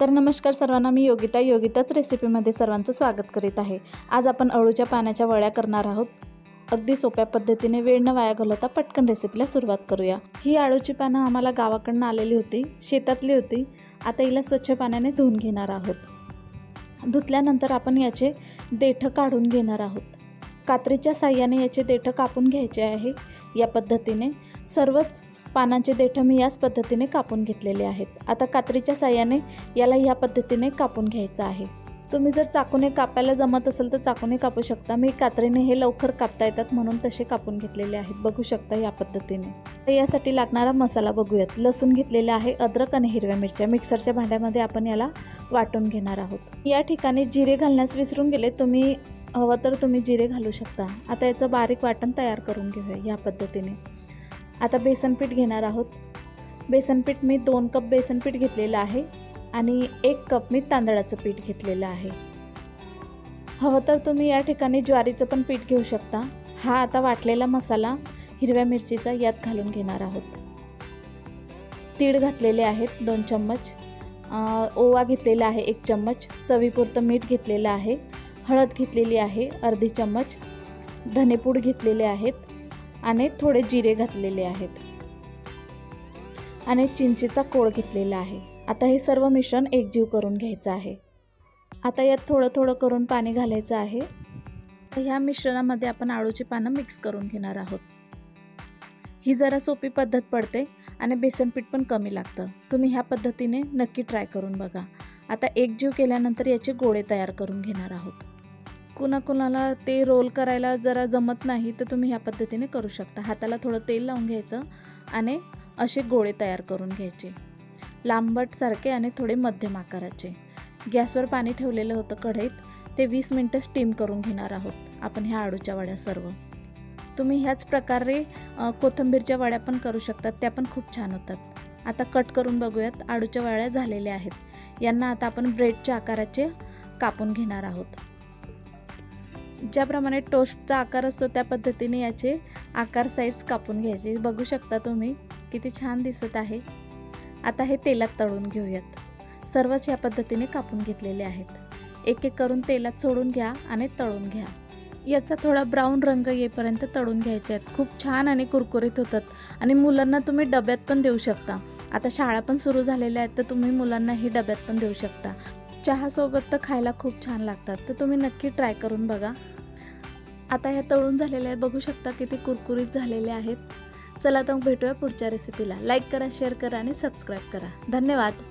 तर नमस्कार सर्वांना, मी योगिताच रेसिपीमध्ये सर्वांचं स्वागत करीत आहे। आज आपण अळूच्या पानाच्या वड्या करणार आहोत। अगदी सोप्या पद्धतीने वेळ न वाया घालवता पटकन रेसिपीला सुरुवात करूया। ही अळूची पानं आम्हाला गावाकडून आलेली होती, शेतातली होती। आता हिला स्वच्छ पाण्याने धुवून घेणार आहोत। धुतल्यानंतर आपण याचे देठ काढून घेणार आहोत। कात्रीच्या साहाय्याने याचे देठ कापून घ्यायचे आहे। या पद्धतीने सर्वच पानांचे देठ मी याच पद्धतीने कापून घेतलेले आहेत। आता कात्रीच्या साहाय्याने याला या पद्धतीने कापून घ्यायचं आहे। तुम्ही जर चाकूने कापायला जमत असेल तर चाकूने कापू शकता। मी कात्रीने हे लवकर कापता येतात म्हणून तसे कापून घेतलेले आहेत, बघू शकता या पद्धतीने। यासाठी लागणारा मसाला बघूयात। लसूण घेतलेला आहे, अद्रक आणि हिरव्या मिरच्या मिक्सरच्या भांड्यामध्ये आपण याला वाटून घेणार आहोत। या ठिकाणी जिरे घालण्यास विसरून गेले, तुम्ही हवं तर तुम्ही जिरे घालू शकता। आता याचं बारीक वाटण तयार करून घेऊया या पद्धतीने। आता बेसन पीठ घेणार आहोत। बेसन पीठ मी 2 कप बेसन पीठ घेतलेलं आहे आणि 1 कप मी तांदळाचं पीठ घेतलेलं आहे। हवं तर तुम्ही या ठिकाणी ज्वारीचं पण पीठ घेऊ शकता। हा आता वाटलेला मसाला हिरव्या मिरचीचा यात घालून घेणार आहोत। तीळ घातलेले आहेत 2 चम्मच, ओवा घेतलेला आहे 1 चम्मच, चवीपुरतं मीठ घेतलेलं आहे, हळद घेतलेली आहे अर्धी चम्मच, धनेपूड घेतलेले आहेत आणि थोडे जिरे घातलेले आहेत आणि चिंचेचा कोळ घेतलेला आहे। आता हे सर्व मिश्रण एकजीव करून घ्यायचं आहे। आता यात थोडं थोडं करून पाणी घालायचं आहे। ह्या मिश्रणामध्ये आपण अळूची पानं मिक्स करून घेणार आहोत। ही जरा सोपी पद्धत पडते आणि बेसन पीठ पण कमी लागतं। तुम्ही ह्या पद्धतीने नक्की ट्राय करून बघा। आता एकजीव केल्यानंतर याचे गोळे तयार करून घेणार आहोत। कुणाला ते रोल करायला जरा जमत नाही तर तुम्ही ह्या पद्धतीने करू शकता। हाताला थोडं तेल लावून घ्यायचं आणि असे गोळे तयार करून घ्यायचे, लांबट सारखे आणि थोडे मध्यम आकाराचे। गॅसवर पाणी ठेवलेलं होतं कढईत, ते 20 मिनिटं स्टीम करून घेणार आहोत आपण ह्या अळूच्या वड्या सर्व। तुम्ही ह्याच प्रकारे कोथिंबीरच्या वड्या पण करू शकतात, त्या पण खूप छान होतात। आता कट करून बघूयात। अळूच्या वड्या झालेल्या आहेत। यांना आता आपण ब्रेडच्या आकाराचे कापून घेणार आहोत। ज्याप्रमाणे टोस्टचा आकार असतो त्या पद्धतीने याचे आकार साईज कापून घ्यायचे। बघू शकता तुम्ही किती छान दिसत आहे। आता हे तेलात तळून घेऊयात। सर्वच या पद्धतीने कापून घेतलेले आहेत। एक एक करून तेलात सोडून घ्या आणि तळून घ्या। याचा थोडा ब्राऊन रंग येईपर्यंत तळून घ्यायचे आहेत। खूप छान आणि कुरकुरीत होतात आणि मुलांना तुम्ही डब्यात पण देऊ शकता। आता शाळा पण सुरू झालेल्या आहेत तर तुम्ही मुलांना हे डब्यात पण देऊ शकता। चहासोबत तर खायला खूप छान लागतात, तर तुम्ही नक्की ट्राय करून बघा। आता ह्या तळून झालेल्या आहे, बघू शकता किती कुरकुरीत झालेले आहेत। चला तर भेटूया पुढच्या रेसिपीला। लाईक करा, शेअर करा आणि सबस्क्राईब करा। धन्यवाद।